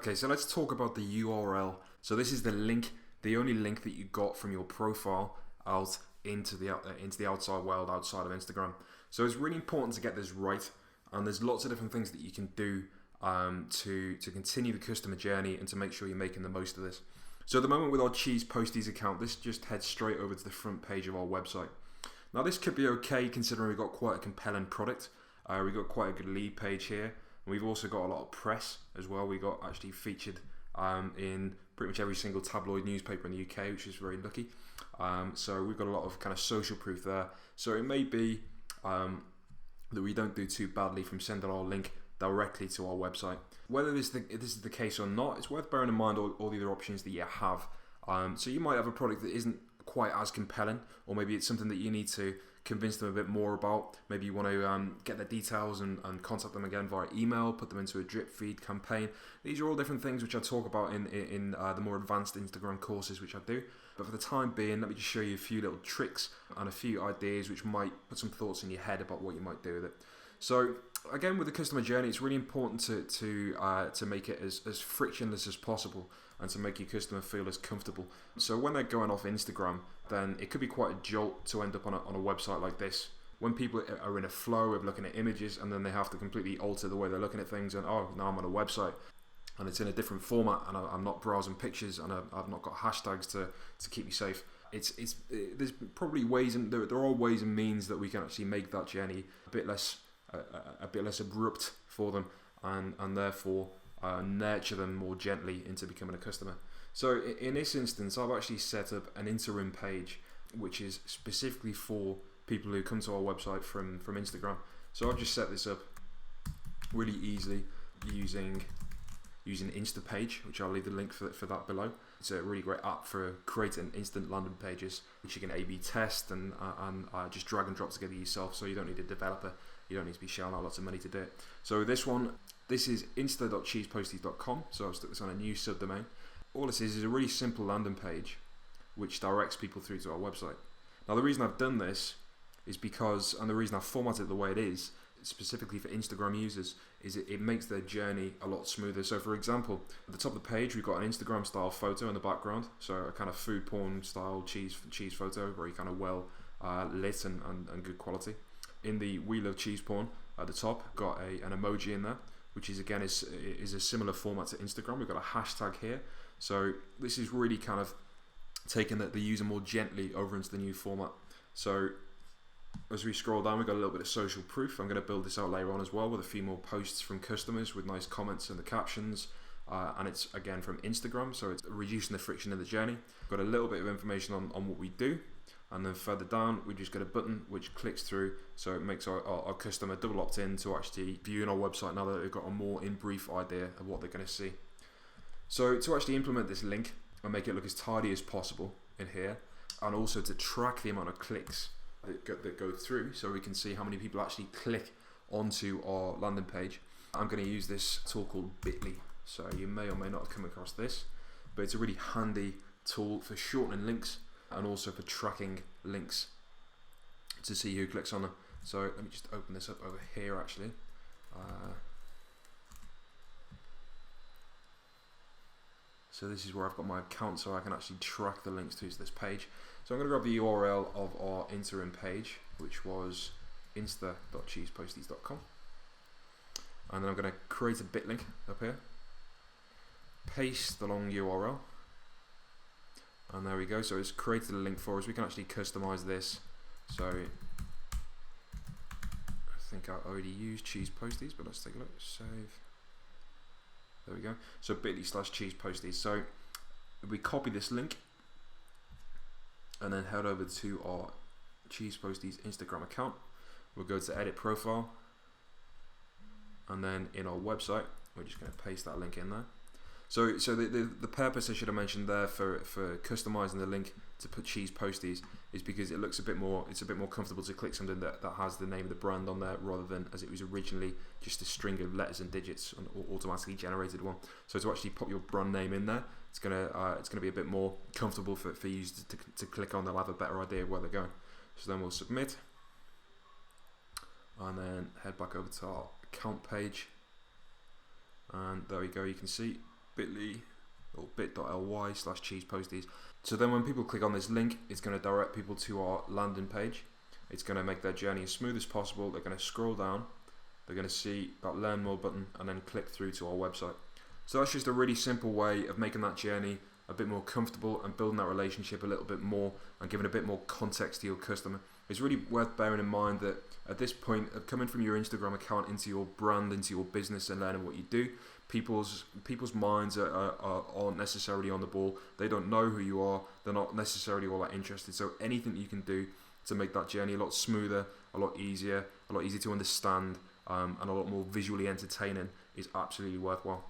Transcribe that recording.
Okay, so let's talk about the URL. So this is the link, the only link that you got from your profile out into the outside world, outside of Instagram. So it's really important to get this right, and there's lots of different things that you can do to continue the customer journey and to make sure you're making the most of this. So at the moment with our Cheese Posties account, this just heads straight over to the front page of our website. Now this could be okay considering we've got quite a compelling product. We've got quite a good lead page here. And we've also got a lot of press as well. We got actually featured in pretty much every single tabloid newspaper in the UK, which is very lucky. So we've got a lot of kind of social proof there. So it may be that we don't do too badly from sending our link directly to our website. Whether this is the case or not, it's worth bearing in mind all the other options that you have. So you might have a product that isn't quite as compelling, or maybe it's something that you need to convince them a bit more about. Maybe you want to get their details and contact them again via email, put them into a drip feed campaign. These are all different things which I talk about in the more advanced Instagram courses which I do. But for the time being, let me just show you a few little tricks and a few ideas which might put some thoughts in your head about what you might do with it. So again, with the customer journey, it's really important to make it as frictionless as possible and to make your customer feel as comfortable. So when they're going off Instagram, then it could be quite a jolt to end up on a website like this. When people are in a flow of looking at images and then they have to completely alter the way they're looking at things, and oh, now I'm on a website and it's in a different format and I'm not browsing pictures and I've not got hashtags to keep me safe. There's probably ways, and there are ways and means that we can actually make that journey a bit less abrupt for them, and therefore nurture them more gently into becoming a customer. So in this instance, I've actually set up an interim page which is specifically for people who come to our website from Instagram. So I've just set this up really easily using Instapage, which I'll leave the link for that below. It's a really great app for creating instant landing pages, which you can A/B test and just drag and drop together yourself. So you don't need a developer. You don't need to be shelling out lots of money to do it. So this is insta.cheeseposties.com. So I've stuck this on a new subdomain. All this is a really simple landing page which directs people through to our website. Now the reason I've done this is because, and the reason I've formatted it the way it is, specifically for Instagram users, is it makes their journey a lot smoother. So for example, at the top of the page we've got an Instagram style photo in the background, so a kind of food porn style cheese photo, very kind of well lit and good quality. In the We Love Cheese Porn at the top, got an emoji in there, which is again is a similar format to Instagram. We've got a hashtag here, so this is really kind of taking the user more gently over into the new format. So as we scroll down, we've got a little bit of social proof. I'm going to build this out later on as well with a few more posts from customers with nice comments in the captions. And it's again from Instagram, so it's reducing the friction in the journey. Got a little bit of information on what we do. And then further down, we just get a button which clicks through, so it makes our customer double opt in to actually viewing our website now that they've got a more in brief idea of what they're going to see. So to actually implement this link and make it look as tidy as possible in here, and also to track the amount of clicks that go through, so we can see how many people actually click onto our landing page, I'm going to use this tool called Bitly. So you may or may not have come across this, but it's a really handy tool for shortening links and also for tracking links to see who clicks on them. So let me just open this up over here actually. So this is where I've got my account, so I can actually track the links to this page. So I'm going to grab the URL of our interim page, which was insta.cheeseposties.com, and then I'm going to create a bit link up here, paste the long URL, and there we go. So it's created a link for us. We can actually customize this. So I think I already used Cheese Posties, but let's take a look. Save. There we go. So bit.ly/Cheese Posties. So if we copy this link and then head over to our Cheese Posties Instagram account, we'll go to edit profile, and then in our website we're just going to paste that link in there. So the purpose I should have mentioned there for customizing the link to put Cheese Posties is because it looks a bit more comfortable to click something that has the name of the brand on there, rather than as it was originally just a string of letters and digits, an automatically generated one. So to actually put your brand name in there, it's gonna be a bit more comfortable for users to click on. They'll have a better idea of where they're going. So then we'll submit, and then head back over to our account page, and there we go. You can see bit.ly or bit.ly/cheeseposties. So then when people click on this link, it's going to direct people to our landing page. It's going to make their journey as smooth as possible. They're going to scroll down, they're going to see that learn more button, and then click through to our website. So that's just a really simple way of making that journey a bit more comfortable and building that relationship a little bit more and giving a bit more context to your customer. It's really worth bearing in mind that at this point, of coming from your Instagram account into your brand, into your business and learning what you do, people's minds aren't necessarily on the ball. They don't know who you are. They're not necessarily all that interested. So anything you can do to make that journey a lot smoother, a lot easier to understand, and a lot more visually entertaining is absolutely worthwhile.